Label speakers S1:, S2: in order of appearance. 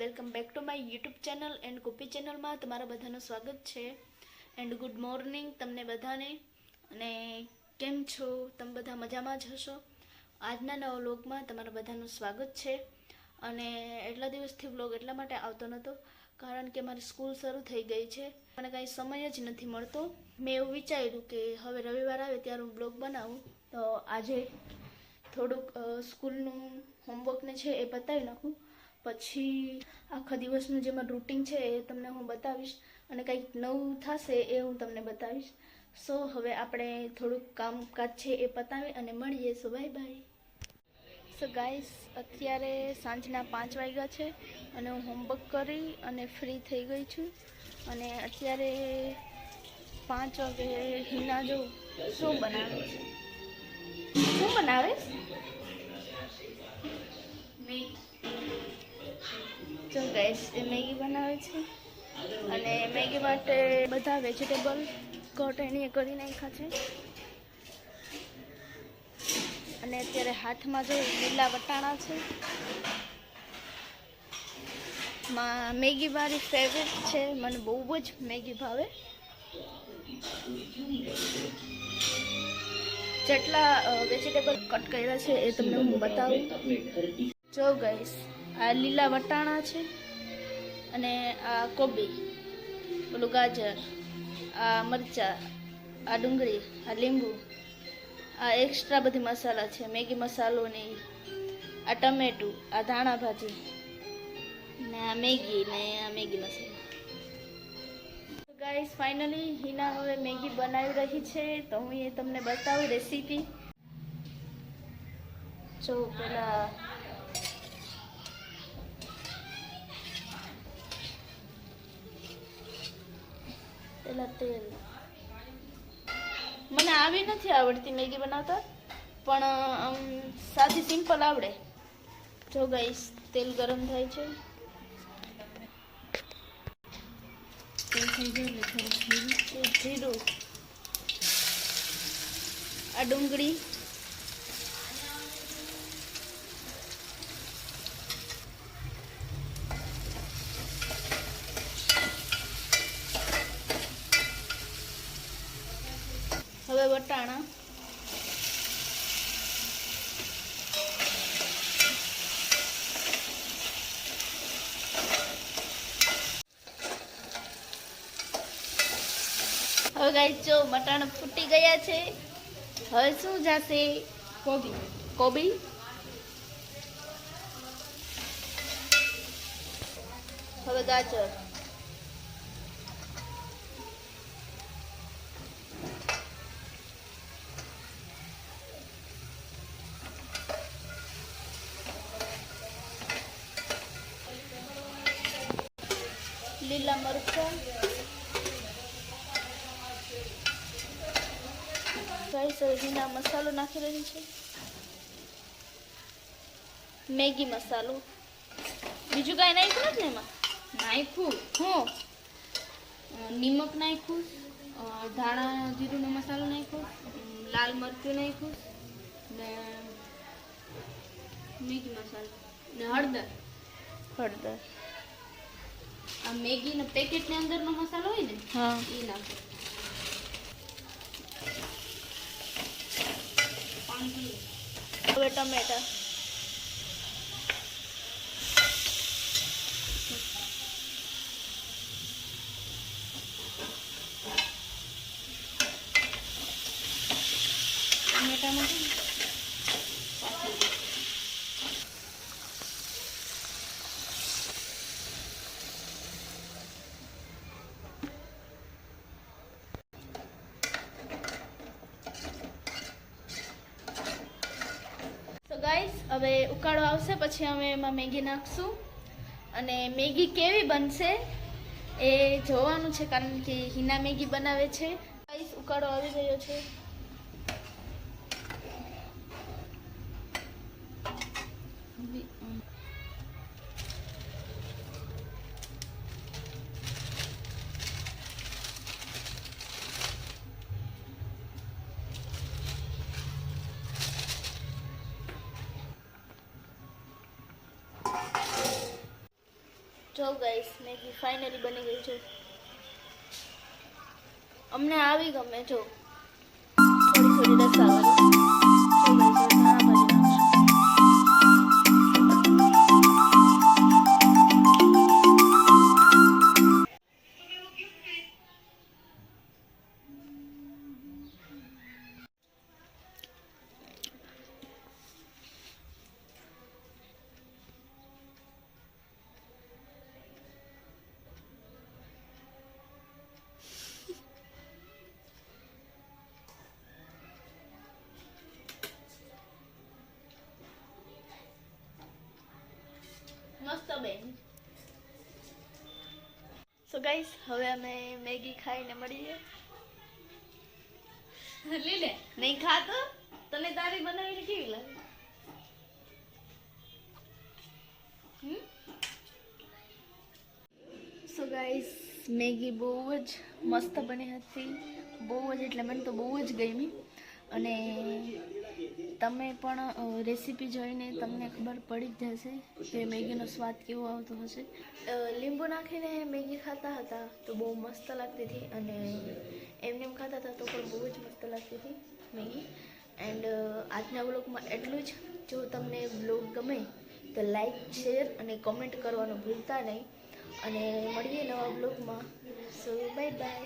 S1: Welcome back to my YouTube channel and કુપી ચેનલમાં તમારા બધાનું સ્વાગત છે. એન્ડ ગુડ મોર્નિંગ તમને બધાને. અને કેમ છો? તમે બધા મજામાં જ હશો. આજના નવા વ્લોગમાં તમારા બધાનું સ્વાગત છે. અને એટલા દિવસથી વ્લોગ એટલા માટે આવતો નહોતો કારણ કે મારી સ્કૂલ શરૂ થઈ ગઈ છે. મને કાંઈ સમય જ નથી મળતો. મેં એવું વિચાર્યું કે હવે રવિવાર આવે ત્યારે હું બ્લોગ બનાવું. તો આજે થોડુંક સ્કૂલનું હોમવર્કને છે એ પતાવી નાખું. પછી આખા દિવસનું જે મારું રૂટિન છે એ તમને હું બતાવીશ અને કંઈક નવું થશે એ હું તમને બતાવીશ. સો હવે આપણે થોડુંક કામકાજ છે એ પતાવી અને મળીએ. So bye bye. So guys, અત્યારે સાંજના 5 વાગ્યા છે અને હું હોમવર્ક કરી અને ફ્રી થઈ ગઈ છું. અને અત્યારે 5 વાગે હિના જો શું બનાવે છે. શું બનાવે? જો ગાઈસ, એ મેગી બનાવે છે અને મેગી માટે બધા વેજીટેબલ કટ એની કરી નાખ્યા છે. અને અત્યારે હાથમાં જો લીલા વટાણા છે. મેગી મારી ફેવરેટ છે, મને બહુ જ મેગી ભાવે. જેટલા વેજીટેબલ કટ કર્યા છે એ તમને હું બતાવું. જો ગાઈસ, આ લીલા વટાણા છે અને આ કોબી, ઓલું ગાજર, આ મરચાં, આ ડુંગળી, આ લીંબુ, આ એક્સ્ટ્રા બધી મસાલા છે, મેગી મસાલો ને આ ટમેટું, આ ધાણા ભાજી ને આ મેગી ને આ મેગી મસાલો. ગાઈસ, ફાઇનલી હિના હવે મેગી બનાવી રહી છે તો હું એ તમને બતાવું રેસીપી. જો પેલા તેલ, મને આવી નથી આવડતી મેગી બનાવતા, પણ સાદી સિમ્પલ આવડે. જો ગાઈસ, તેલ ગરમ થાય છે. જીરું, આ ડુંગળી, હવે વટાણા, હવે ગાઈસ જો વટાણા ફૂટી ગયા છે. હવે શું જશે? કોબી, હવે ગાજર, લીલા મરચાં. ગાઈસ, હિના મસાલો નાખી રહી છે. મેગી મસાલો. બીજું કાંઈ નાખ્યું નથી ને એમાં?
S2: નાખ્યું.
S1: હું
S2: નિમક નાખ્યું, ધાણા જીરુંનો મસાલો નાખ્યો, લાલ મરચું નાખ્યું ને મેગી મસાલો ને હળદર. આ મેગીનો પેકેટની અંદરનો મસાલો હોય ને
S1: હા,
S2: એ નાખો.
S1: હવે ટમેટા, ગાઈસ, હવે ઉકાળો આવશે પછી અમે એમાં મેગી નાખશું અને મેગી કેવી બનશે એ જોવાનું છે કારણ કે હિના મેગી બનાવે છે. ગાઈસ, ઉકાળો આવી ગયો છે. જો ગાઈસ મેગી ફાઇનલી બની ગઈ છે. અમને આવી ગમે જો થોડી થોડી રસાવાળી. જો guys, હવે ધાણા ભાજી નાખશું. મસ્ત બેન. સો ગાઈસ હવે અમે મેગી ખાઈને મળીએ.
S2: લઈ લે.
S1: નહીં ખાતો તને તારી બનાવીને કેવી લાગે? સો ગાઈસ મેગી બહુ જ મસ્ત બની હતી. બહુ જ એટલે મને તો બહુ જ ગમી. અને તમે પણ રેસીપી જોઈને તમને ખબર પડી જ જશે કે મેગીનો સ્વાદ કેવો આવતો હશે. લીંબુ નાખીને મેગી ખાતા હતા તો બહુ મસ્ત લાગતી હતી, અને એમને એમ ખાતા હતા તો પણ બહુ જ મસ્ત લાગતી હતી મેગી. એન્ડ આજના વ્લોગમાં એટલું જ. જો તમને વ્લોગ ગમે તો લાઈક, શેર અને કમેન્ટ કરવાનું ભૂલતા નહીં. અને મળીએ નવા વ્લોગમાં. So bye bye.